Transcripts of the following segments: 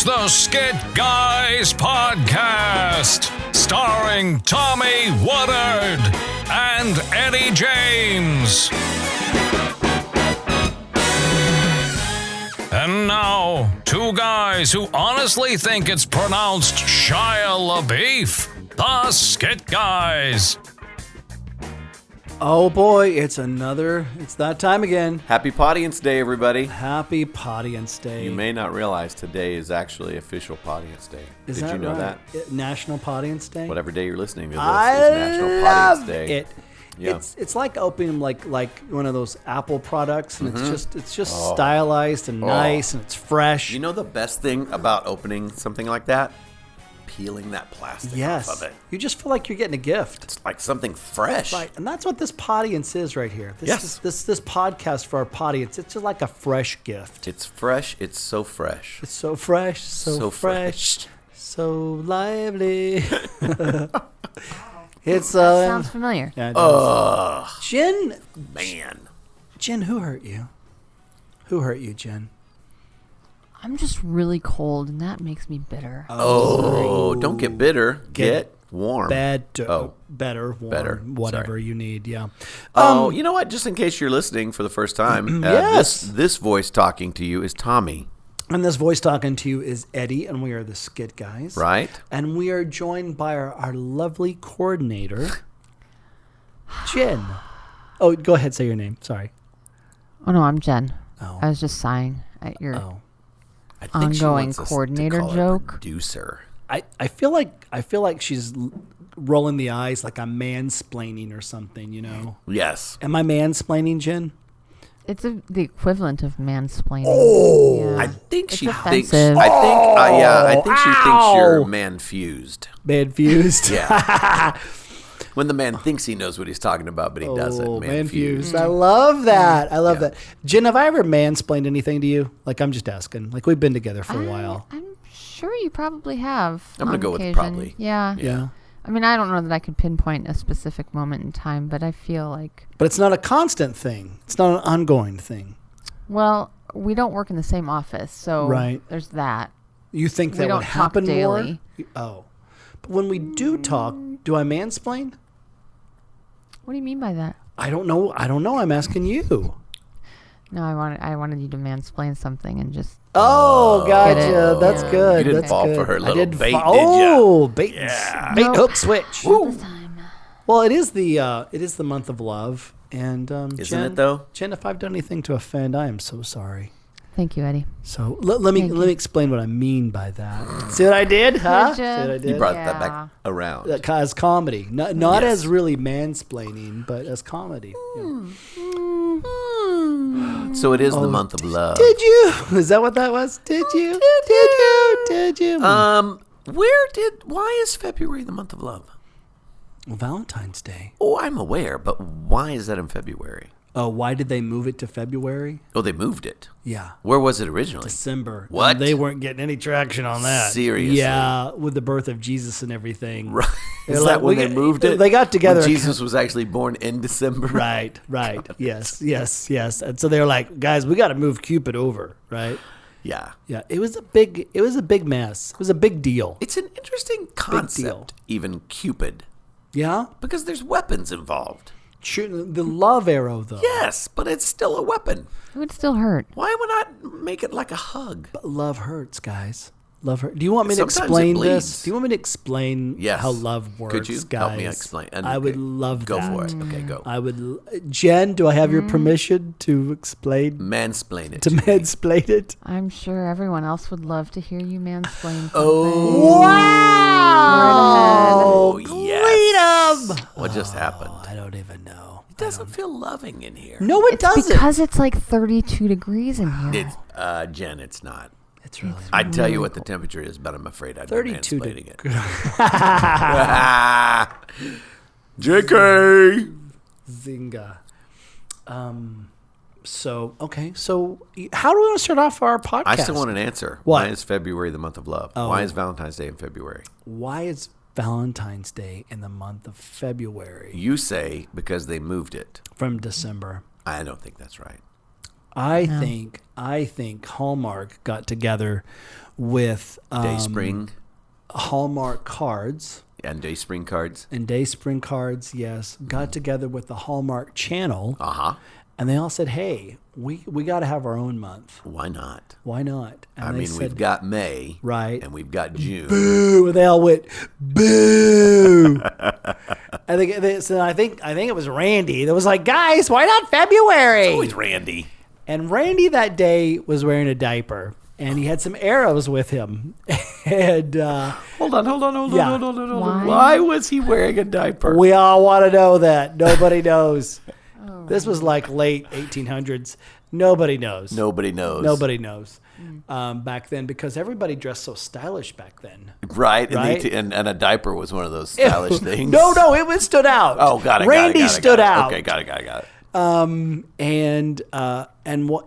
the Skit Guys Podcast, starring Tommy Woodard and Eddie James. And now, two guys who honestly think it's pronounced Shia LaBeouf, the Skit Guys. Oh boy, it's that time again. Happy Podience Day, everybody. Happy Podience Day. You may not realize today is actually official Podience Day. Did you know right? that? National Podience Day? Whatever day you're listening to this is National Podience Day. It. Yeah. It's like opening like one of those Apple products, and it's just stylized and nice, and it's fresh. You know the best thing about opening something like that? Peeling that plastic off of it. You just feel like you're getting a gift. It's like something fresh. Right, and that's what this Podience is right here. Yes. This podcast for our Podience, it's just like a fresh gift. It's fresh. It's so fresh. It's so fresh, so fresh, so lively. It's sounds familiar. Yeah, it does. Jen, Man. Jen, who hurt you? Who hurt you, Jen? I'm just really cold, and that makes me bitter. Oh, don't get bitter. Get warm. Better, warm, whatever Sorry. you need. Yeah. You know what? Just in case you're listening for the first time, this voice talking to you is Tommy. And this voice talking to you is Eddie, and we are the Skit Guys. Right. And we are joined by our lovely coordinator, Jen. Oh, go ahead, say your name. Sorry. Oh, no, I'm Jen. Oh. I was just sighing at your I think she ongoing wants us coordinator to call her joke. Producer. I feel like she's rolling the eyes like I'm mansplaining or something, you know? Yes. Am I mansplaining, Jen? It's the equivalent of mansplaining. Oh. Yeah. I think It's she thinks. offensive. I think she thinks you're man-fused. Man-fused? Yeah. When the man thinks he knows what he's talking about, but he doesn't. Man-fused. I love that. I love that. Jen, have I ever mansplained anything to you? Like, I'm just asking. Like, we've been together for a while. I'm sure you probably have. I'm going to go occasion. with probably. Yeah. Yeah. I mean, I don't know that I could pinpoint a specific moment in time, but I feel like... But it's not a constant thing. It's not an ongoing thing. Well, we don't work in the same office, so there's that. You think that don't would happen talk more? daily. Oh. But when we do talk, do I mansplain? What do you mean by that? I don't know. I'm asking you. No, I wanted you to mansplain something and just... Oh, gotcha. Get it. That's Yeah. good. You didn't That's fall good. for her little I did bait, Oh, did bait, Yeah. bait Nope. hook switch. Not this time. Well, it is the month of love, and Isn't Jen, it though? Jen, if I've done anything to offend, I am so sorry. Thank you, Eddie. So let me explain what I mean by that. See what I did, huh? Did See ya? what I did? You brought that back around. As comedy, not Yes. as really mansplaining, but as comedy. Yeah. So it is the month of love. Did you? Is that what that was? Did you? Did you? Why is February the month of love? Well, Valentine's Day. Oh, I'm aware, but why is that in February? Oh, why did they move it to February? Oh, they moved it. Yeah. Where was it originally? December. What? And they weren't getting any traction on that. Seriously? Yeah, with the birth of Jesus and everything. Right. They're Is like, that when we they got- moved it? They got together. When Jesus was actually born in December. Right. Yes. And so they were like, guys, we got to move Cupid over, right? Yeah. Yeah. It was a big mess. It was a big deal. It's an interesting concept, even Cupid, Yeah. because there's weapons involved. Shooting the love arrow, though. Yes, but it's still a weapon. It would still hurt. Why would not make it like a hug? But love hurts, guys. Love hurt. Do you want me to Sometimes it explain bleeds. this? Do you want me to explain Yes. how love works, Could you guys? help me explain? And I would love go that. for it. Okay, go. I would. Jen, do I have your permission to explain? Mansplain it. To mansplain it? I'm sure everyone else would love to hear you mansplain something. Oh, Wow! yes. Freedom! What just happened? I don't even know. It doesn't feel loving in here. No, it It's doesn't. because it's like 32 degrees in here. Jen, it's not. It's really I'd tell you what the temperature is, but I'm afraid I'd be 32 mansplaining it. JK! Zinga. So how do we want to start off our podcast? I still want an answer. What? Why is February the month of love? Oh. Why is Valentine's Day in February? Why is Valentine's Day in the month of February You say because they moved it. from December? I don't think that's right. I think Hallmark got together with Dayspring Hallmark cards. and Dayspring cards. And Dayspring cards, yes. Got together with the Hallmark channel. And they all said, hey, we got to have our own month. Why not? Why not? And I mean, said, we've got May. Right. And we've got June. Boo. They all went, boo. I think it was Randy that was like, guys, why not February? It's always Randy. And Randy that day was wearing a diaper. And he had some arrows with him. And Hold on. Yeah. Why was he wearing a diaper? we all want to know that. Nobody knows. This was like late 1800s. Nobody knows. Nobody knows. Back then, because everybody dressed so stylish back then. Right? Right? And a diaper was one of those stylish things. No, it stood out. Oh, got it. Randy stood out. Okay, got it. And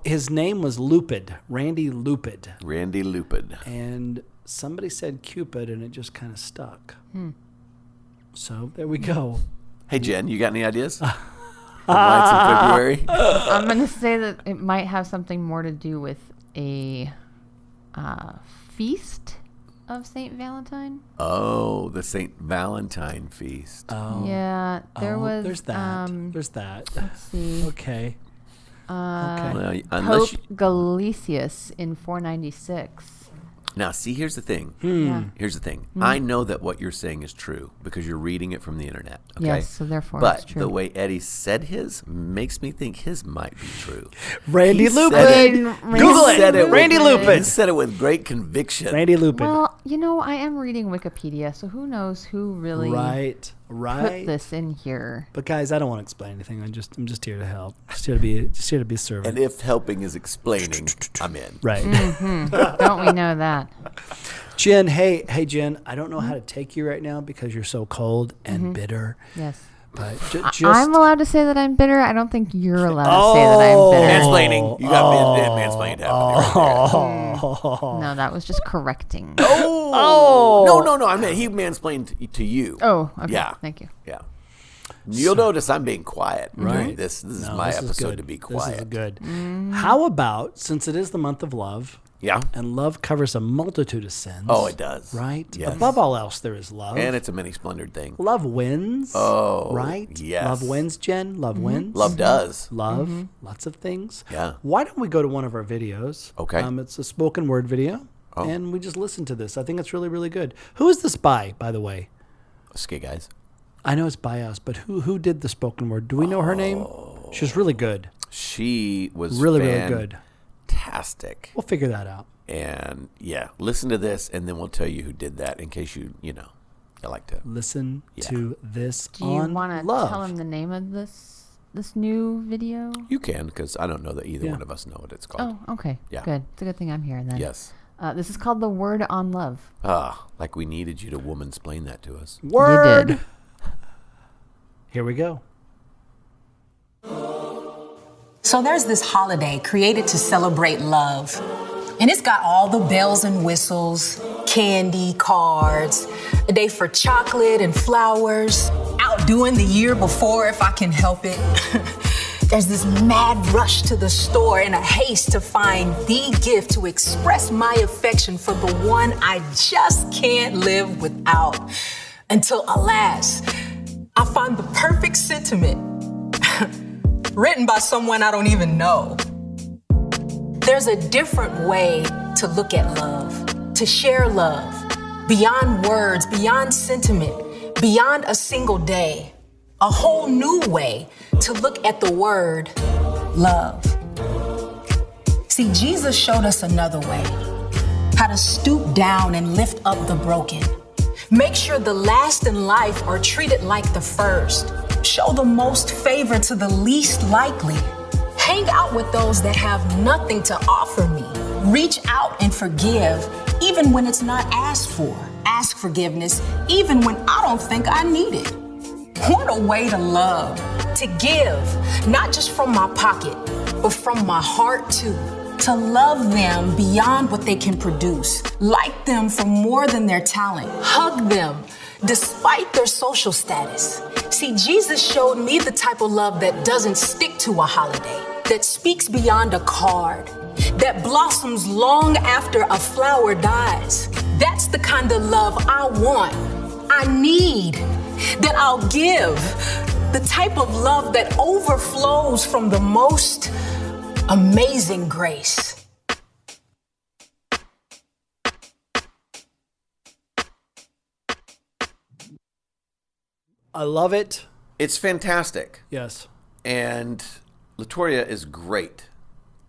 his name was Lupid, Randy Lupid. Randy Lupid. And somebody said Cupid, and it just kind of stuck. So there we go. Hey, Jen, you got any ideas? Lights in February? I'm going to say that it might have something more to do with a feast of St. Valentine. Oh, the St. Valentine feast. Oh. Yeah, there was. There's that. There's that. Let's see. Okay. Well, Pope Gelasius in 496. Now, see, here's the thing. Yeah. Here's the thing. I know that what you're saying is true because you're reading it from the internet. Okay? Yes, so therefore but it's true. the way Eddie said his makes me think his might be true. Randy He said Lupin. it- Google he said it. Randy He Lupin. said it with great conviction. Randy Lupin. Well, I am reading Wikipedia, so who knows who really Right. put this in here. But guys, I don't want to explain anything. I'm just here to help. Just here to be a servant. And if helping is explaining, I'm in. Right. Don't we know that? Jen, hey Jen, I don't know how to take you right now because you're so cold and bitter. Yes. But just I'm allowed to say that I'm bitter. I don't think you're allowed to say that I'm bitter. Mansplaining. You got mansplained happening right there. No, that was just correcting. No. I meant he mansplained to you. Oh, okay. Yeah. Thank you. Yeah. You'll notice I'm being quiet. Right. This is No, my this is episode good. to be This quiet. is good. How about, since it is the month of love, Yeah. and love covers a multitude of sins. Oh, it does. Right? Yes. Above all else, there is love. And it's a many splendored thing. Love wins. Oh, right? yes. Love wins, Jen. Love wins. Love does. Love. Lots of things. Yeah. Why don't we go to one of our videos? Okay. It's a spoken word video. Oh. And we just listen to this. I think it's really, really good. Who is this by the way? Okay, guys. I know it's by us, but who did the spoken word? Do we know her name? She was really good. She was Really, really good. Fantastic. We'll figure that out. And yeah, listen to this, and then we'll tell you who did that in case you like to. Listen to this Do you on want to love. tell him the name of this new video? You can, because I don't know that either Yeah. one of us know what it's called. Oh, okay. Yeah. Good. It's a good thing I'm here then. Yes. This is called The Word on Love. Like we needed you to woman-splain that to us. Word. You did. Here we go. So there's this holiday created to celebrate love. And it's got all the bells and whistles, candy, cards, a day for chocolate and flowers, outdoing the year before if I can help it. There's this mad rush to the store in a haste to find the gift to express my affection for the one I just can't live without. Until, alas, I find the perfect sentiment written by someone I don't even know. There's a different way to look at love, to share love, beyond words, beyond sentiment, beyond a single day. A whole new way to look at the word love. See, Jesus showed us another way, how to stoop down and lift up the broken. Make sure the last in life are treated like the first. Show the most favor to the least likely. Hang out with those that have nothing to offer me. Reach out and forgive, even when it's not asked for. Ask forgiveness, even when I don't think I need it. What a way to love, to give, not just from my pocket, but from my heart too. To love them beyond what they can produce. Like them for more than their talent. Hug them despite their social status. See, Jesus showed me the type of love that doesn't stick to a holiday, that speaks beyond a card, that blossoms long after a flower dies. That's the kind of love I want, I need, that I'll give. The type of love that overflows from the most amazing grace. I love it. It's fantastic. Yes. And Latoria is great.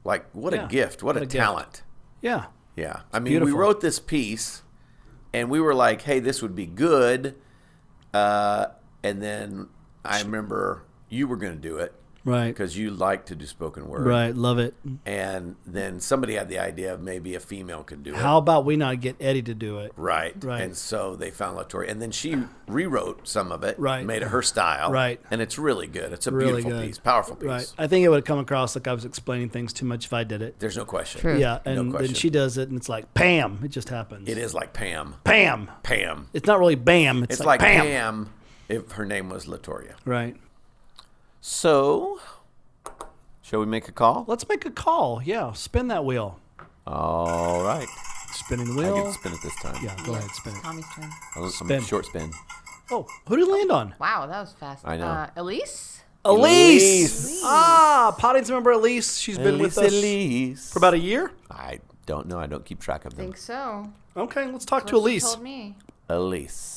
Like, what a gift. What a talent. Yeah. Yeah. I mean, beautiful. we wrote this piece, and we were like, hey, this would be good. And then I remember you were going to do it. Right. Because you like to do spoken word. Right. Love it. And then somebody had the idea of maybe a female could do it. How about we not get Eddie to do it? Right. Right. And so they found Latoria. And then she rewrote some of it. Right. Made it her style. Right. And it's really good. It's a Really beautiful good. piece. Powerful piece. Right. I think it would come across like I was explaining things too much if I did it. There's no question. True. Yeah. No And question. then she does it and it's like, Pam. It just happens. It is like Pam. Pam. Pam. It's not really Bam. It's It's like Pam. Pam if her name was Latoria. Right. So, shall we make a call? Let's make a call. Yeah. Spin that wheel. All right. Spinning the I wheel. get to spin it this time. Yeah. Go ahead. Spin it. Tommy's turn. Spin. Short spin. Oh, who did it land on? Wow, that was fast. I know. Elyse? Elyse. Ah, Podience member Elyse. She's been with us Elyse. for about a year. I don't know. I don't keep track of I them. think so. Okay, let's talk to What she Elyse. told me. Elyse.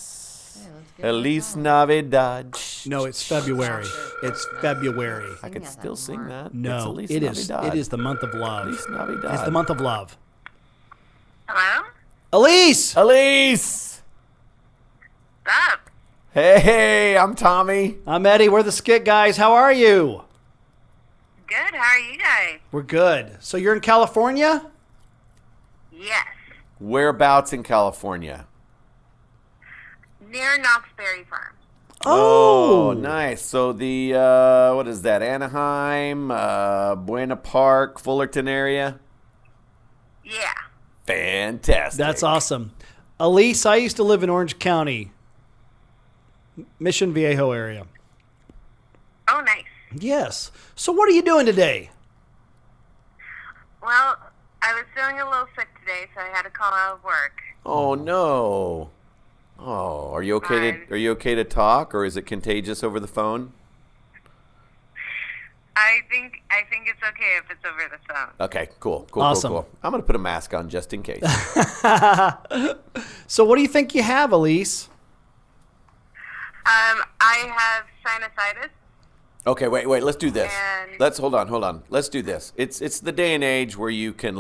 Okay, let's give her a Elyse call. Navidad. No, it's February. It's February. I could that still sing anymore. that. No, it's it Elyse is. Navidad. It is the month of love. Elyse Navidad. It's the month of love. Hello? Elyse. Elyse. What's up? Hey, I'm Tommy. I'm Eddie. We're the Skit Guys. How are you? Good. How are you guys? We're good. So you're in California? Yes. Whereabouts in California? Near Knott's Berry Farm. Oh, nice. So the, what is that, Anaheim, Buena Park, Fullerton area? Yeah. Fantastic. That's awesome. Elyse, I used to live in Orange County, Mission Viejo area. Oh, nice. Yes. So what are you doing today? Well, I was feeling a little sick today, so I had to call out of work. Oh, no. Oh, are you okay Fine. are you okay to talk, or is it contagious over the phone? I think it's okay if it's over the phone. Okay, cool. Awesome. Cool. I'm going to put a mask on just in case. So what do you think you have, Elyse? I have sinusitis. Okay, wait. Let's do this. And- Let's hold on. Let's do this. It's the day and age where you can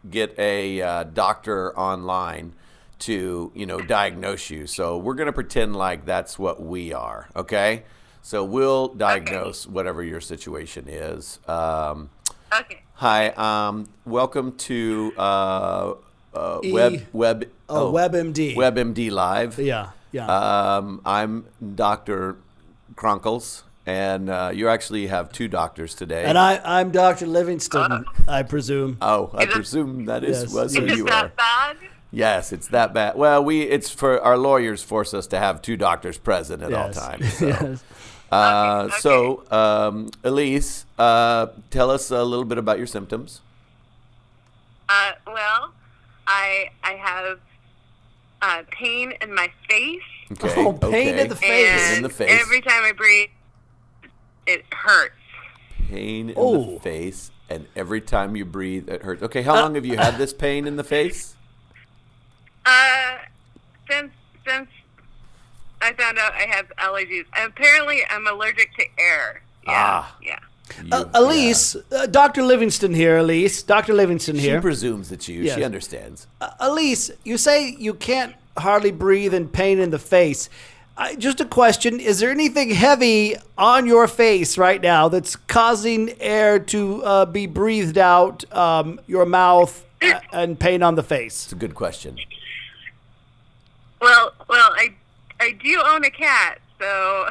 get a doctor online to diagnose you. So we're gonna pretend like that's what we are. Okay. So we'll diagnose whatever your situation is. Okay. Hi. Welcome to WebMD. WebMD. WebMD Live. Yeah. I'm Dr. Kronkels, and you actually have two doctors today. And I'm Dr. Livingston, I presume. Oh, I presume that Yes. was who Is you it are. that bad? Yes, it's that bad. Well, it's for our lawyers force us to have two doctors present at all Yes. times. So. Yes. Okay. So, Elyse, tell us a little bit about your symptoms. Well, I have pain in my face. Okay. Oh, pain in the face. And in the face. every time I breathe, it hurts. Pain in Oh. the face, and every time you breathe, it hurts. Okay, how long have you had this pain in the face? Since I found out I have allergies. Apparently, I'm allergic to air. Yeah. Yeah. Elyse, Dr. Livingston here, Elyse. Dr. Livingston She here. presumes it's you. Yes. She understands. Elyse, you say you can't hardly breathe and pain in the face. Just a question. Is there anything heavy on your face right now that's causing air to be breathed out your mouth and pain on the face? It's a good question. Well, I do own a cat, so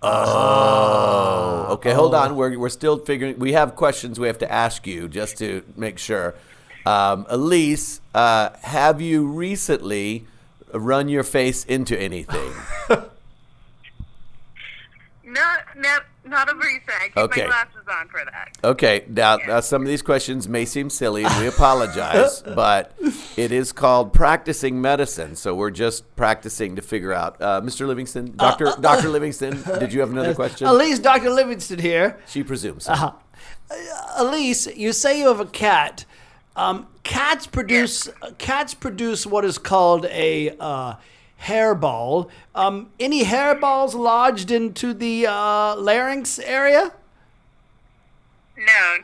Oh, okay. Hold on. We're still figuring. We have questions we have to ask you just to make sure. Elyse, have you recently run your face into anything? not a recent. I keep Okay. my glasses on for that. Okay, now some of these questions may seem silly, and we apologize, but it is called practicing medicine, so we're just practicing to figure out. Mr. Livingston, Dr. Livingston, did you have another question? Elyse, Dr. Livingston here. She presumes. Elyse, you say you have a cat. Cats produce what is called a hairball. Any hairballs lodged into the larynx area? No.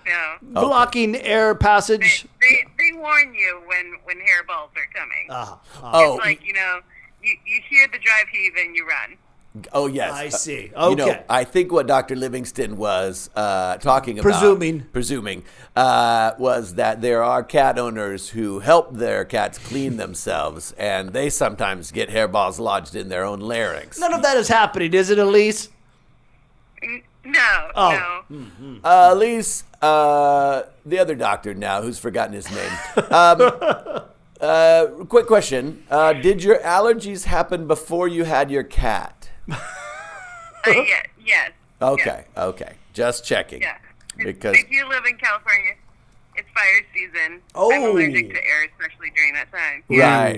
Blocking air passage. They warn you when hairballs are coming. Oh, It's like, you hear the drive heave and you run. oh yes. I see. Okay. I think what Dr. Livingston was talking about, presuming, was that there are cat owners who help their cats clean themselves, and they sometimes get hairballs lodged in their own larynx. None of that is happening, is it, Elyse? No. Elyse, the other doctor now, who's forgotten his name. Quick question. Did your allergies happen before you had your cat? Yes. Okay. Just checking. Yeah. Because If you live in California, it's fire season. Oh. I'm allergic to air, especially during that time.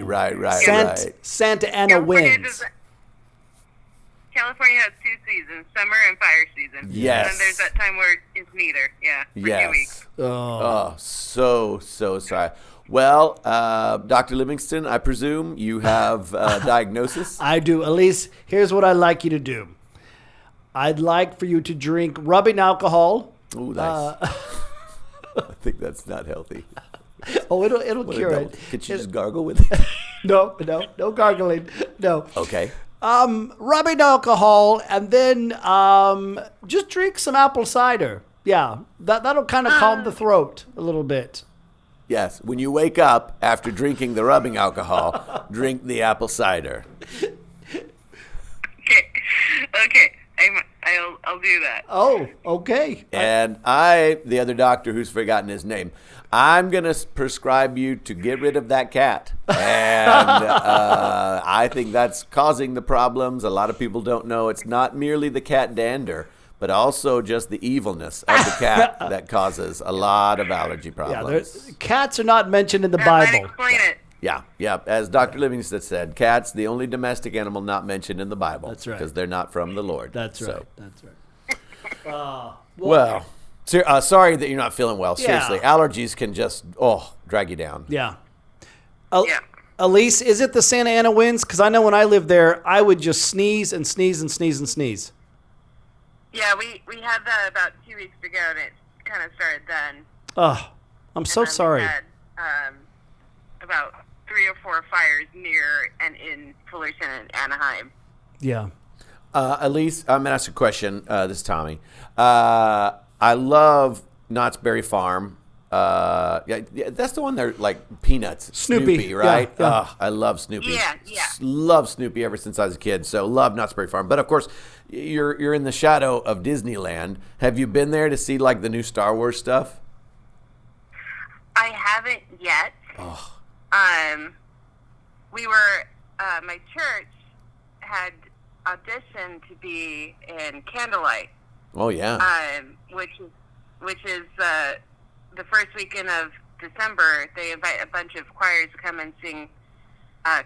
right. Santa Ana California winds. California has 2 seasons, summer and fire season. Yes. And then there's that time where it's neither. Yeah. For 2 weeks. Oh, so sorry. Well, Dr. Livingston, I presume you have a diagnosis? I do. Elyse, here's what I'd like you to do. I'd like for you to drink rubbing alcohol. Ooh, nice. I think that's not healthy. Oh, it'll cure it. Could you just gargle with it? No gargling. No. Okay. Rubbing alcohol, and then just drink some apple cider. Yeah, that'll kind of calm the throat a little bit. Yes. When you wake up after drinking the rubbing alcohol, drink the apple cider. Okay. I'll do that. Oh, okay. And I, the other doctor who's forgotten his name, I'm going to prescribe you to get rid of that cat. And I think that's causing the problems. A lot of people don't know it's not merely the cat dander, but also just the evilness of the cat that causes a lot of allergy problems. Cats are not mentioned in the That might Bible. explain it. Yeah. As Dr. Livingston said, cats, the only domestic animal not mentioned in the Bible. That's right. Because they're not from the Lord. That's right. Well, sorry that you're not feeling well. Yeah. Seriously, allergies can just, drag you down. Yeah. Yeah. Elyse, is it the Santa Ana winds? Because I know when I lived there, I would just sneeze and sneeze and sneeze and sneeze. Yeah, we had that about 2 weeks ago, and it kind of started then. Oh, I'm so And then sorry. We had about 3 or 4 fires near and in Fullerton and Anaheim. Yeah. Elyse, I'm going to ask you a question. This is Tommy. I love Knott's Berry Farm. Yeah, that's the one they're like peanuts. Snoopy, right? yeah. I love Snoopy. Yeah. Love Snoopy ever since I was a kid. So love Knott's Berry Farm. But of course, you're in the shadow of Disneyland. Have you been there to see like the new Star Wars stuff? I haven't yet. Oh. We were, my church had auditioned to be in Candlelight. Oh yeah. Which is the first weekend of December. They invite a bunch of choirs to come and sing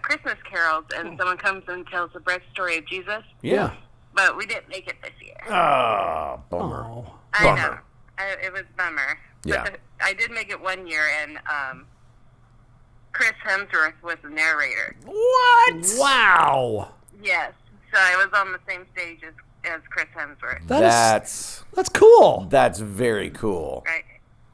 Christmas carols, and someone comes and tells the birth story of Jesus. Yeah. But we didn't make it this year. Oh, bummer. Oh. I Bummer. know. It was a bummer. Yeah. But I did make it one year, and Chris Hemsworth was the narrator. What? Wow. Yes. So I was on the same stage as Chris Hemsworth. That's cool. That's very cool. Right.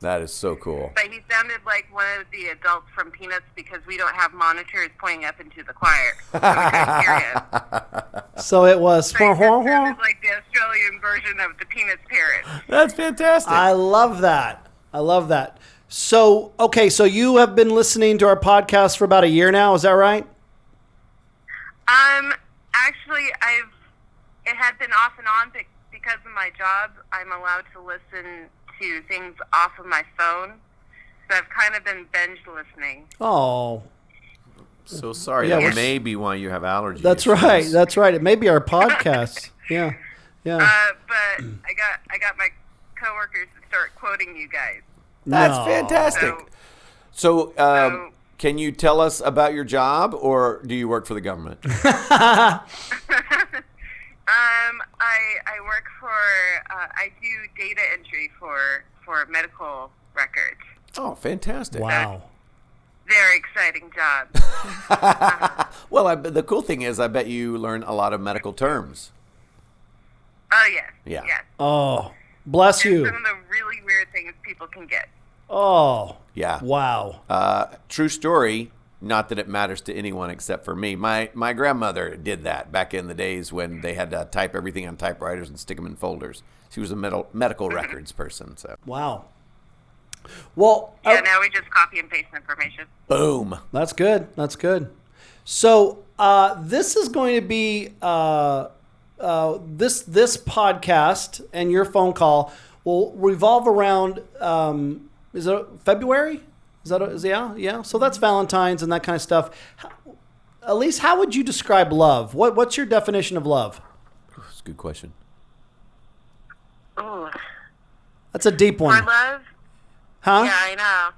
That is so cool. But he sounded like one of the adults from Peanuts because we don't have monitors pointing up into the choir. So we couldn't hear him. So it was. So he just sounded like the Australian version of the Peanuts parrot. That's fantastic. I love that. So, okay, so you have been listening to our podcast for about a year now, is that right? Actually, it had been off and on because of my job. I'm allowed to listen to things off of my phone. So I've kind of been binge listening. Oh, So sorry. Yeah, That we're- may be why you have allergies. that's right. That's right. It may be our podcast. Yeah. Yeah. But I got my coworkers to start quoting you guys. That's No. fantastic. So, can you tell us about your job, or do you work for the government? I work for I do data entry for medical records. Oh, fantastic. Wow. Very exciting job. Well, the cool thing is I bet you learn a lot of medical terms. Oh yes. Yeah. Yes. Oh, bless There's you. some of the really weird things people can get. Oh. Yeah. Wow. True story. Not that it matters to anyone except for me. My grandmother did that back in the days when they had to type everything on typewriters and stick them in folders. She was a medical records person. So Wow. Well, Yeah, now we just copy and paste information. boom. that's good. That's good. So this is going to be this podcast and your phone call will revolve around. Is it February? Yeah. So that's Valentine's and that kind of stuff. Elyse, how would you describe love? What's your definition of love? That's a good question. Ooh. That's a deep For one. love? Huh? Yeah, I know.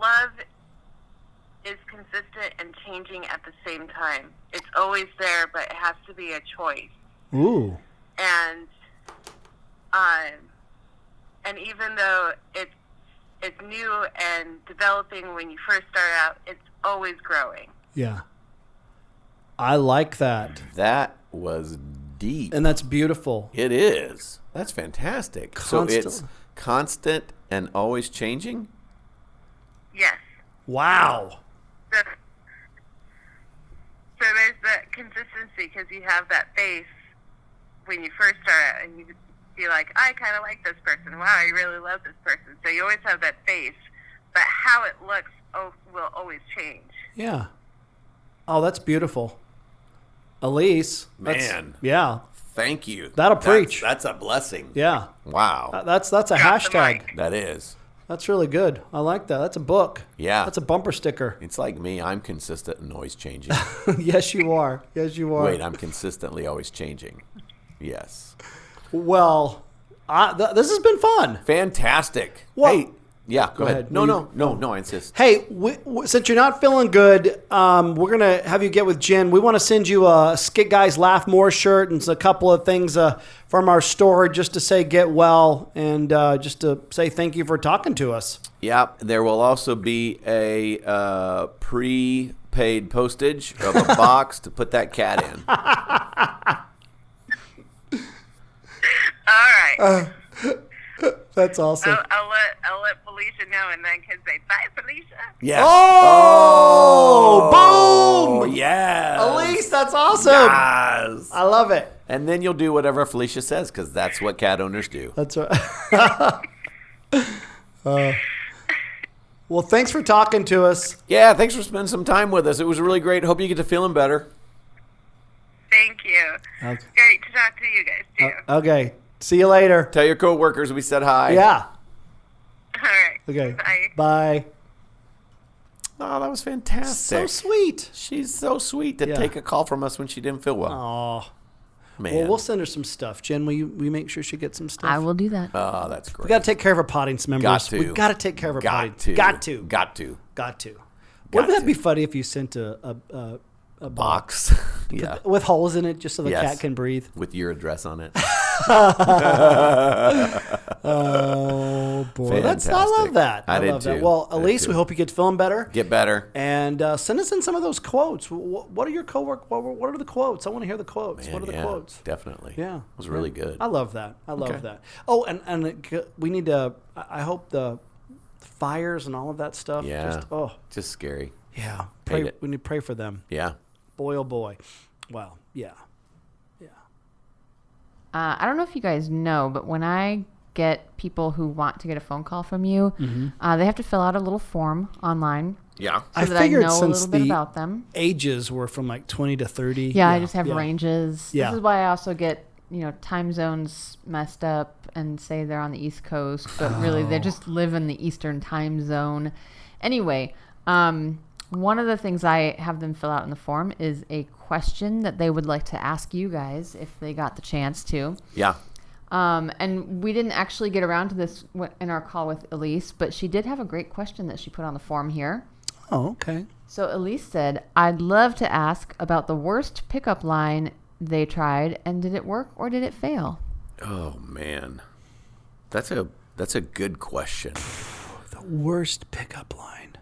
Love is consistent and changing at the same time. It's always there, but it has to be a choice. Ooh. And even though it's new and developing when you first start out, it's always growing. Yeah. I like that. That was deep. And that's beautiful. It is. That's fantastic. Constant. So it's constant and always changing? Yes. Wow. So there's that consistency because you have that base when you first start out and you be like, I kind of like this person. Wow, I really love this person. So you always have that base, but how it looks will always change. Yeah. Oh, that's beautiful. Elyse. Man. Yeah. Thank you. That'll preach. That's a blessing. Yeah. Wow. That's a Drop the hashtag. mic. That is. That's really good. I like that. That's a book. Yeah. That's a bumper sticker. It's like me. I'm consistent and always changing. Yes, you are. Yes, you are. Wait, I'm consistently always changing. Yes. Well, this has been fun. Fantastic. Well- hey. Yeah, go ahead. ahead. No, I insist. Hey, since you're not feeling good, we're going to have you get with Jen. We want to send you a Skit Guys Laugh More shirt and a couple of things from our store just to say get well and just to say thank you for talking to us. Yeah, there will also be a prepaid postage of a box to put that cat in. All right. That's awesome. I'll let Felicia know and then can say, bye, Felicia. Yes. Oh, Oh, boom. yes. Elyse, that's awesome. Yes. I love it. And then you'll do whatever Felicia says because that's what cat owners do. That's right. Well, thanks for talking to us. Yeah, thanks for spending some time with us. It was really great. Hope you get to feeling better. Thank you. Okay. Great to talk to you guys, too. Okay. See you later. Tell your coworkers we said hi. Yeah. All right. Okay. Bye. Bye. Oh, that was fantastic. So sweet. She's so sweet to Yeah. take a call from us when she didn't feel well. Oh. Man. Well, we'll send her some stuff. Jen, will you make sure she gets some stuff? I will do that. Oh, that's great. We got to take care of our Podience members. Got to. We got to take care of our Got Podience. to. Got to. Got to. Got to. Got Wouldn't that to. be funny if you sent a Box. Yeah. with holes in it just so the Yes. cat can breathe? With your address on it. Oh boy, I Fantastic. love that. I did love that. too. Well, I did Elyse, too. we hope you get feeling better. Get better. And send us in some of those quotes. What are your coworkers? What are the quotes? I want to hear the quotes. Man, what are the yeah, quotes? Definitely. Yeah, It was really good. I love that. I love Okay. that. Oh, and we need to. I hope the fires and all of that stuff. Yeah. Just scary. yeah. Hate it. We need to pray for them. Yeah. Boy, oh boy. Wow. Yeah. I don't know if you guys know, but when I get people who want to get a phone call from you, they have to fill out a little form online. Yeah. So I that figured I know a since little bit the about them. ages were from like 20 to 30. Yeah, I just have ranges. Yeah. This is why I also get, time zones messed up and say they're on the East Coast, but really they just live in the Eastern time zone. Anyway, One of the things I have them fill out in the form is a question that they would like to ask you guys if they got the chance to. Yeah. And we didn't actually get around to this in our call with Elyse, but she did have a great question that she put on the form here. Oh, okay. So Elyse said, I'd love to ask about the worst pickup line they tried, and did it work or did it fail? Oh, man. That's a good question. The worst pickup line.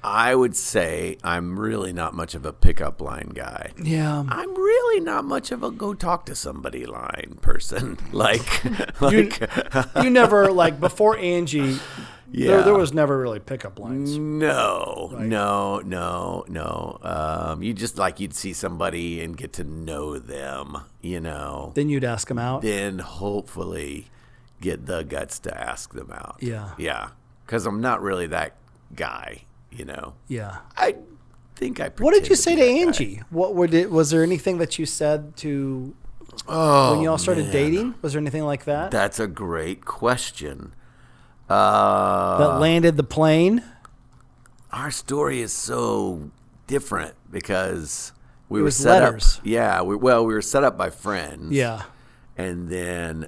I would say I'm really not much of a pickup line guy. Yeah. I'm really not much of a go talk to somebody line person. You never, like, before Angie, Yeah. there was never really pickup lines. No. Right. No. You just you'd see somebody and get to know them, Then you'd ask them out. Then hopefully get the guts to ask them out. Yeah. Yeah. Because I'm not really that guy, Yeah. I think I What did you pretend say be to that guy. Angie? Was there anything that you said to when you all started dating? Was there anything like that? That's a great question. That landed the plane? Our story is so different because we were was set letters. up. Yeah, we were set up by friends. Yeah. And then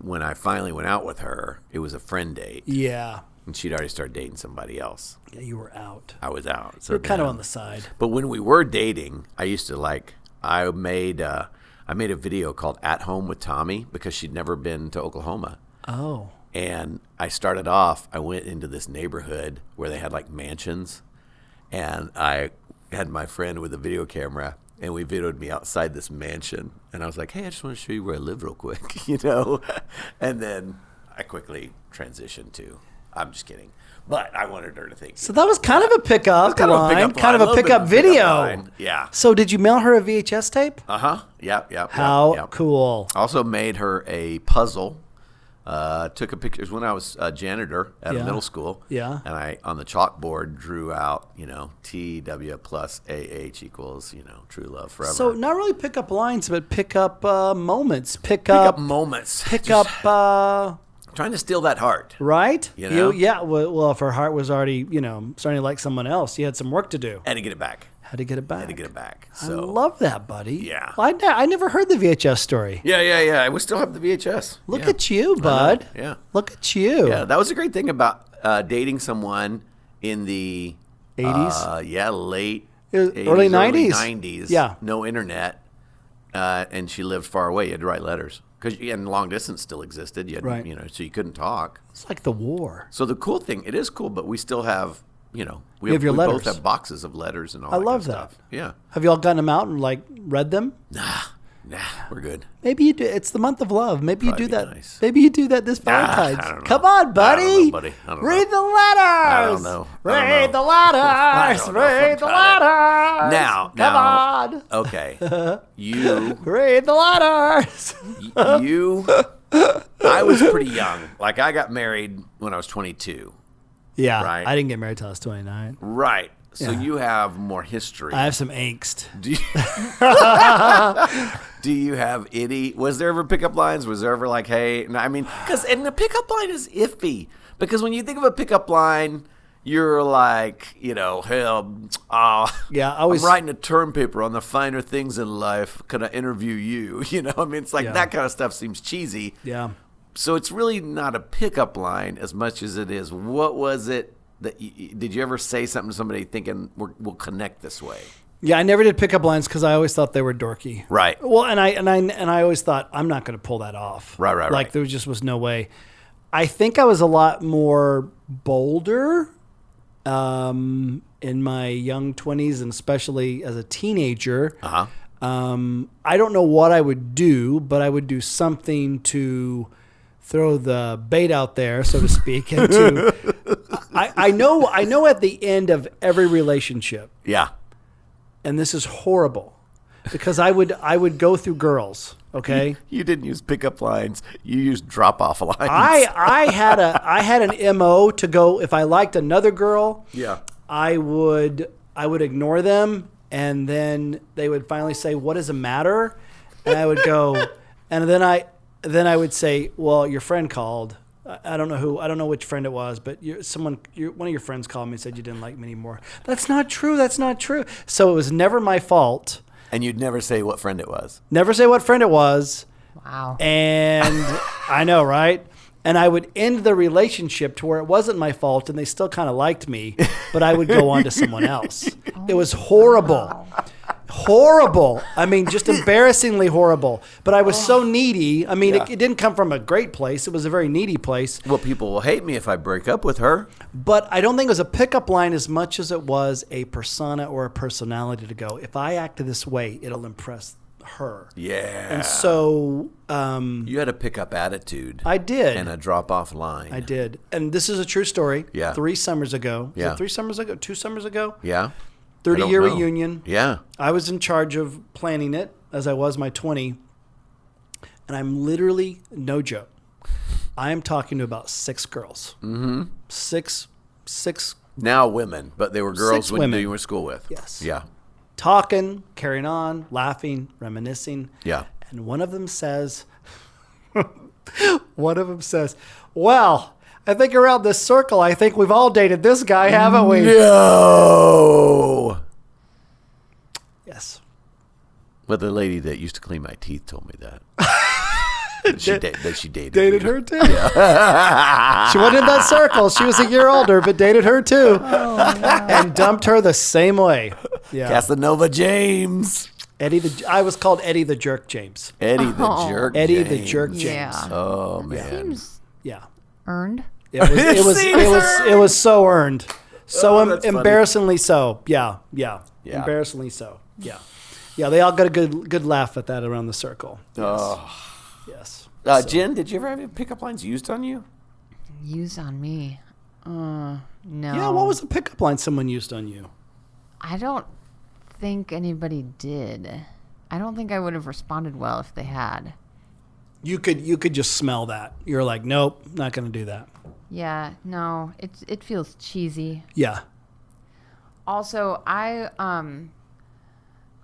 when I finally went out with her, it was a friend date. Yeah. And she'd already started dating somebody else. Yeah, you were out. I was out. So You're kind of then- on the side. But when we were dating, I used to I made a video called At Home with Tommy because she'd never been to Oklahoma. Oh. And I started off, I went into this neighborhood where they had mansions. And I had my friend with a video camera and we videoed me outside this mansion. And I was like, hey, I just want to show you where I live real quick, And then I quickly transitioned to, I'm just kidding. But I wanted her to think. So that was kind of a pickup kind of a line, pickup kind line, of a little bit pickup of a pickup video. line. Yeah. So did you mail her a VHS tape? Uh-huh. Yep. How cool. Also made her a puzzle. Took a pictures when I was a janitor at a middle school. Yeah. And I, on the chalkboard, drew out, TW plus AH equals, true love forever. So not really pickup lines, but pickup moments. pick up moments. Pickup, Trying to steal that heart. right? You know? Yeah. Well, if her heart was already, starting to like someone else, you had some work to do. And to get it back. Had to get it back. So. I love that, buddy. Yeah. Well, I never heard the VHS story. Yeah. We still have the VHS. Look Yeah. at you, bud. Yeah. Look at you. Yeah, that was a great thing about dating someone in the 80s? Late Early 80s, 90s. 90s. Yeah. No internet, and she lived far away. You had to write letters and long distance still existed. You had, Right. So you couldn't talk. It's like the war. So the cool thing, it is cool, but we still have, we have your we letters. both have boxes of letters and all. I that love kind of that. stuff. Yeah. Have you all gotten them out and read them? Nah, we're good. Maybe you do. It's the month of love. Maybe you Probably do be that. nice. Maybe you do that this I Valentine's. don't know. Come on, buddy. I don't know, buddy. I don't Read know. the letters. I don't know. Read the I letters. don't know if I'm Read the trying letters. Now, Come on. Okay. You. Read the letters. I was pretty young. I got married when I was 22. Yeah. Right. I didn't get married till I was 29. Right. So Yeah. you have more history. I have some angst. Do you have any? Was there ever pickup lines? Was there ever hey? No, because the pickup line is iffy. Because when you think of a pickup line, you're hell, Yeah, I always- I'm writing a term paper on the finer things in life. Can I interview you? It's Yeah. that kind of stuff seems cheesy. Yeah. So it's really not a pickup line as much as it is. What was it that did you ever say something to somebody thinking we'll connect this way? Yeah, I never did pickup lines because I always thought they were dorky. Right. Well, and I always thought I'm not going to pull that off. Right. Like there just was no way. I think I was a lot more bolder in my young 20s and especially as a teenager. Uh-huh. I don't know what I would do, but I would do something to throw the bait out there, so to speak. And I know at the end of every relationship, Yeah. and this is horrible, because I would go through girls. Okay, You didn't use pickup lines. You used drop-off lines. I had an MO to go if I liked another girl. Yeah. I would ignore them, and then they would finally say, "What is the matter?" And I would go, and then I would say, "Well, your friend called. I don't know which friend it was, but one of your friends called me and said you didn't like me anymore. That's not true. So it was never my fault. And you'd never say what friend it was. Never say what friend it was. Wow. And I know, right? And I would end the relationship to where it wasn't my fault and they still kind of liked me, but I would go on to someone else. It was horrible. Wow. Horrible. I mean, just embarrassingly horrible. But I was so needy. I mean, it didn't come from a great place. It was a very needy place. Well, people will hate me if I break up with her. But I don't think it was a pickup line as much as it was a persona or a personality to go, if I act this way, it'll impress her. Yeah. And so... you had a pickup attitude. I did. And a drop-off line. I did. And this is a true story. Yeah. 3 summers ago. Yeah. 3 summers ago? 2 summers ago? Yeah. 30-year reunion. Yeah. I was in charge of planning it, as I was my 20. And I'm literally, no joke, I am talking to about 6 girls. Mm-hmm. Six. Now women, but they were girls 6 when women. you were in school with. Yes. Yeah. Talking, carrying on, laughing, reminiscing. Yeah. And one of them says, well, I think around this circle, I think we've all dated this guy, haven't we? No. Yes. Well, the lady that used to clean my teeth told me that. that she dated Dated you. her too. She wasn't in that circle. She was a year older, but dated her too. And dumped her the same way. Yeah. Casanova James. I was called Eddie the Jerk James. Eddie the Jerk Eddie James. the Jerk James. Yeah. Oh, man. Seems Yeah. earned. It was so earned. So that's funny. embarrassingly so. Yeah. Embarrassingly so. Yeah. Yeah, they all got a good laugh at that around the circle. Yes. Jen, did you ever have pickup lines used on you? Used on me? No. Yeah, what was the pickup line someone used on you? I don't think anybody did. I don't think I would have responded well if they had. You could just smell that. You're like, nope, not going to do that. Yeah, no, it feels cheesy. Yeah. Also, I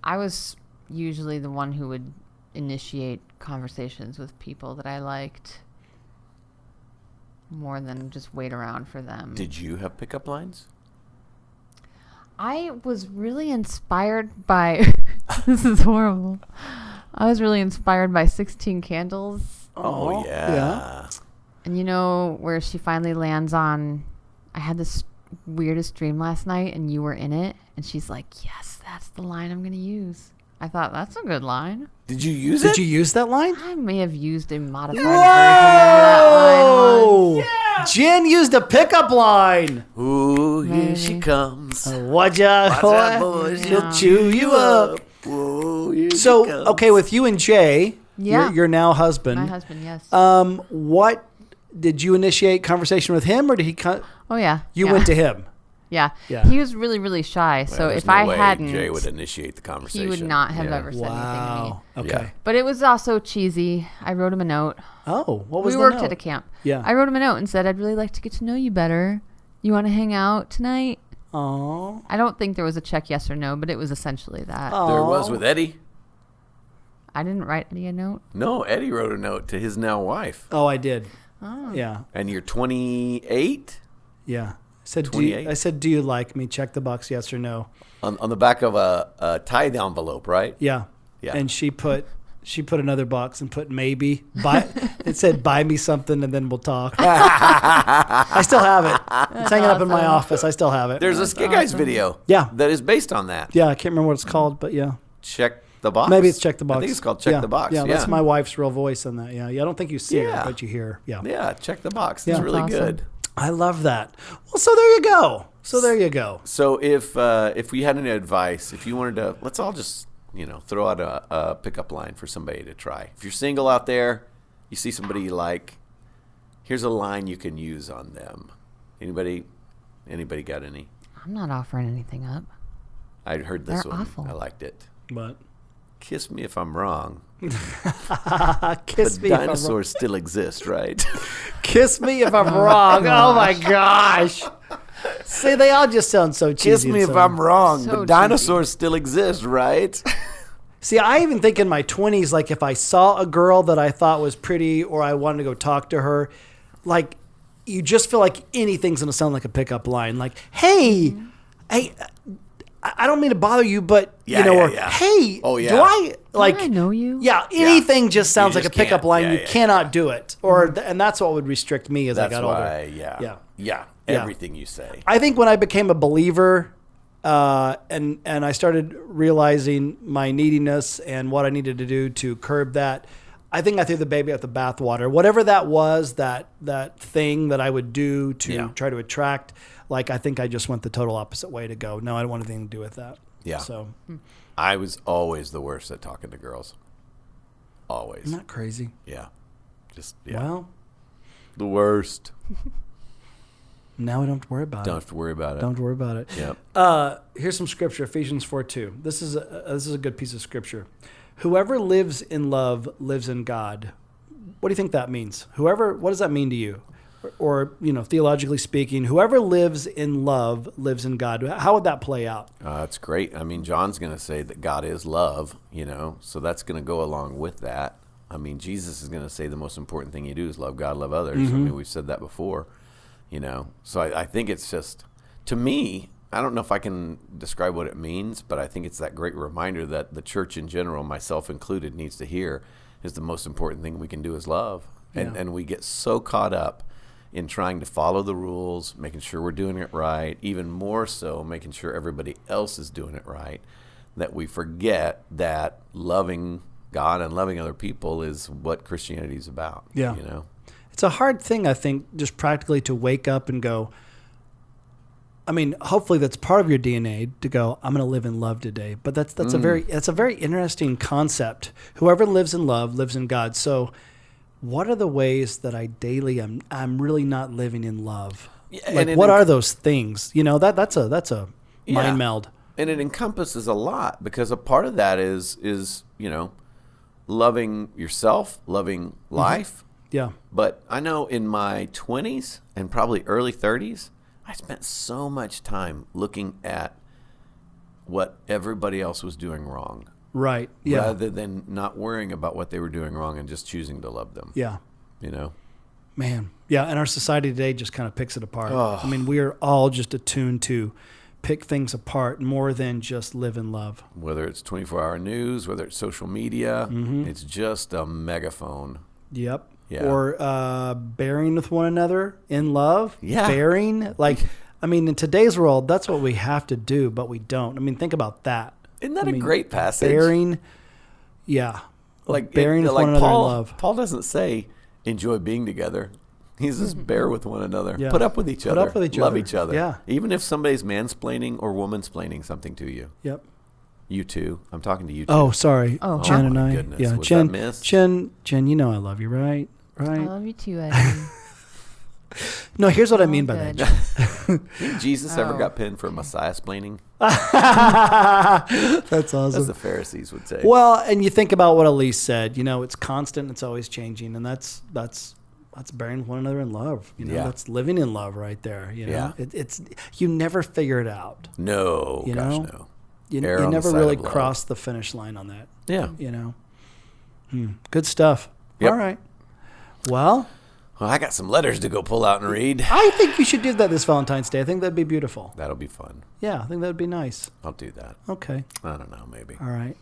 was usually the one who would initiate conversations with people that I liked more than just wait around for them. Did you have pickup lines? I was really inspired by this is horrible. I was really inspired by 16 Candles. Oh, yeah. And you know where she finally lands on, I had this weirdest dream last night and you were in it. And she's like, yes, that's the line I'm going to use. I thought, that's a good line. Did you use it? Did you use that line? I may have used a modified version of that line once. Yeah. Jen used a pickup line. Ooh, here Maybe. she comes. Watch out, boy. She'll chew you up. Whoa, here she So, comes. okay, with you and Jay, Yeah. your now husband. My husband, yes. What did you initiate conversation with him, or did he? Oh, yeah. You yeah. went to him. Yeah. Yeah. He was really, really shy. Well, So there's if no I way hadn't, Jay would initiate the conversation. he would not have Yeah. ever said anything to me. Okay. Yeah. But it was also cheesy. I wrote him a note. Oh, what was We the worked note? at a camp. Yeah. I wrote him a note and said, I'd really like to get to know you better. You want to hang out tonight? Oh. I don't think there was a check yes or no, but it was essentially that. There was with Eddie. I didn't write any a note. No, Eddie wrote a note to his now wife. Oh, I did. Oh. Yeah. And you're 28? Yeah. I said, do you like me? Check the box, yes or no. On the back of a tithe envelope, right? Yeah. Yeah. And she put another box and put maybe. It said buy me something and then we'll talk. I still have it. It's hanging up in my office. I still have it. There's a Skid Guys video Yeah. that is based on that. Yeah, I can't remember what it's called, but yeah. Check the box? Maybe it's check the box. I think it's called Check Yeah. the Box. Yeah, that's my wife's real voice on that. Yeah. I don't think you see Yeah. it, but you hear. Yeah. Yeah, Check the Box. Yeah. It's really Awesome. good. I love that. Well, so there you go. So if we had any advice, if you wanted to, let's all just, throw out a pickup line for somebody to try. If you're single out there, you see somebody you like, here's a line you can use on them. Anybody got any? I'm not offering anything up. I heard this They're one. awful. I liked it. But Kiss me if I'm wrong. kiss The me if I'm wrong. dinosaurs still exist, right? Kiss me if I'm wrong. Oh my gosh. See, they all just sound so cheesy. Kiss me and if so- I'm wrong. So The cheesy. dinosaurs still exist, right? See, I even think in my 20s, like if I saw a girl that I thought was pretty or I wanted to go talk to her, like you just feel like anything's going to sound like a pickup line. Like, hey, I don't mean to bother you, but Yeah, or yeah. hey, Oh, yeah. do I like? I know you. Yeah, anything just sounds You like a just pickup can't. line. Yeah, you yeah, cannot do it, and that's what would restrict me as I That's got why, older. yeah. Everything you say. I think when I became a believer, and I started realizing my neediness and what I needed to do to curb that, I think I threw the baby out the bathwater. Whatever that was, that thing that I would do to try to attract, like I think I just went the total opposite way to go. No, I don't want anything to do with that. Yeah. So, I was always the worst at talking to girls. Always. isn't that crazy? Yeah. Just Well, the worst. now I don't have to worry about Don't it. have to worry about it. Don't worry about it. Yep. Here's some scripture, Ephesians 4:2. This is a good piece of scripture. Whoever lives in love lives in God. What do you think that means? What does that mean to you? Or theologically speaking, whoever lives in love lives in God. How would that play out? That's great. I mean, John's going to say that God is love, so that's going to go along with that. I mean, Jesus is going to say the most important thing you do is love God, love others. I mean, we've said that before, So I think it's just, to me, I don't know if I can describe what it means, but I think it's that great reminder that the church in general, myself included, needs to hear is the most important thing we can do is love. And we get so caught up in trying to follow the rules, making sure we're doing it right, even more so making sure everybody else is doing it right, that we forget that loving God and loving other people is what Christianity is about. Yeah. It's a hard thing, I think, just practically to wake up and go, I mean, hopefully that's part of your DNA to go, I'm going to live in love today. But that's a very interesting concept. Whoever lives in love lives in God. So what are the ways that I daily I'm really not living in love? Yeah, like what are those things? That's a mind meld. And it encompasses a lot because a part of that is loving yourself, loving life. Yeah. But I know in my 20s and probably early 30s, I spent so much time looking at what everybody else was doing wrong. Right. Yeah. Rather than not worrying about what they were doing wrong and just choosing to love them. Yeah. Man. Yeah. And our society today just kind of picks it apart. Oh. I mean, we are all just attuned to pick things apart more than just live in love. Whether it's 24-hour news, whether it's social media, it's just a megaphone. Yep. Yeah. Or bearing with one another in love. Yeah. Bearing. In today's world, that's what we have to do, but we don't. I mean, think about that. Isn't that a great passage? Bearing. Yeah. Bearing with one another in love. Paul doesn't say, enjoy being together. He says, bear with one another. Yeah. Put up with each other. Put up with each Love other. each other. Yeah. Even if somebody's mansplaining or womansplaining something to you. Yep. You too. I'm talking to you too. Oh, sorry. Oh, Jen wow. and My I. goodness. Yeah. Was Jen, that missed? Jen, I love you, right? I Right. love you too, Eddie. No, here's what I mean by that. good. Jen. Think Jesus ever got pinned for Messiah-splaining? That's awesome. As the Pharisees would say. Well, and you think about what Elyse said. It's constant. It's always changing, and that's bearing with one another in love. Yeah. That's living in love right there. Yeah. It's you never figure it out. No. You Gosh, know? no. You Err on the never side really of love. cross the finish line on that. Yeah. Good stuff. Yep. All right. Well, I got some letters to go pull out and read. I think you should do that this Valentine's Day. I think that'd be beautiful. That'll be fun. Yeah, I think that'd be nice. I'll do that. Okay. I don't know, maybe. All right.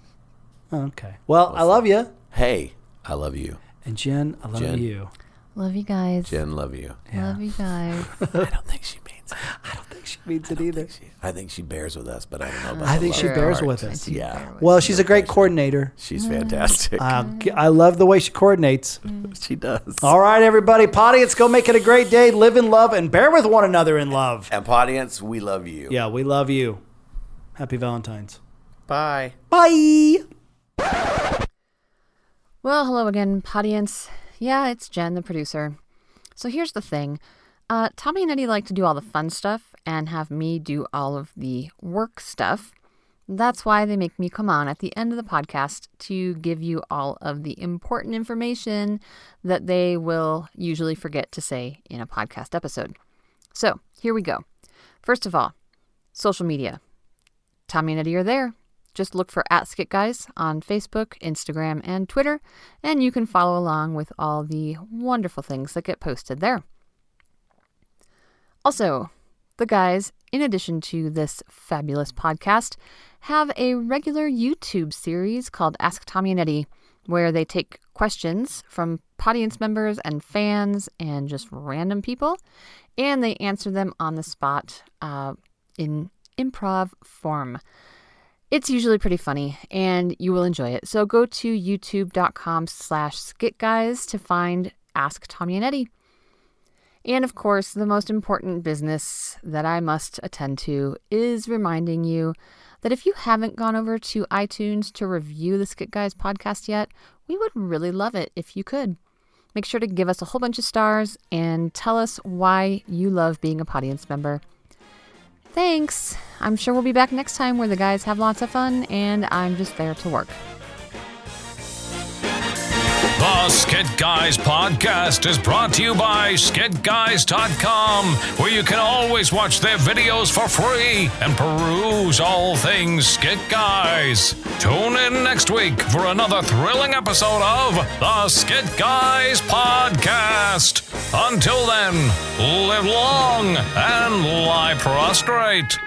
Okay. Well, I love you. Hey, I love you. And Jen, I love Jen. you. Love you guys. Jen, love you. Love you guys. I don't think she means it. I don't think she means it either. I think she bears with us, but I don't know about I the think love she in her bears heart. with us. Yeah. Well, she's a great coordinator. She's fantastic. I love the way she coordinates. She does. All right, everybody. Podience, go make it a great day. Live in love and bear with one another in love. And Podience, we love you. Yeah, we love you. Happy Valentine's. Bye. Bye. Well, hello again, Podience. Yeah, it's Jen, the producer. So here's the thing. Tommy and Eddie like to do all the fun stuff and have me do all of the work stuff. That's why they make me come on at the end of the podcast to give you all of the important information that they will usually forget to say in a podcast episode. So here we go. First of all, social media. Tommy and Eddie are there. Just look for @SkitGuys on Facebook, Instagram, and Twitter, and you can follow along with all the wonderful things that get posted there. Also, the guys, in addition to this fabulous podcast, have a regular YouTube series called Ask Tommy and Eddie, where they take questions from Podience members and fans and just random people, and they answer them on the spot in improv form. It's usually pretty funny, and you will enjoy it. So go to youtube.com/skitguys to find Ask Tommy and Eddie. And of course, the most important business that I must attend to is reminding you that if you haven't gone over to iTunes to review the Skit Guys podcast yet, we would really love it if you could. Make sure to give us a whole bunch of stars and tell us why you love being a Podience member. Thanks. I'm sure we'll be back next time where the guys have lots of fun and I'm just there to work. The Skit Guys podcast is brought to you by skitguys.com, where you can always watch their videos for free and peruse all things Skit Guys. Tune in next week for another thrilling episode of the Skit Guys podcast. Until then, live long and lie prostrate.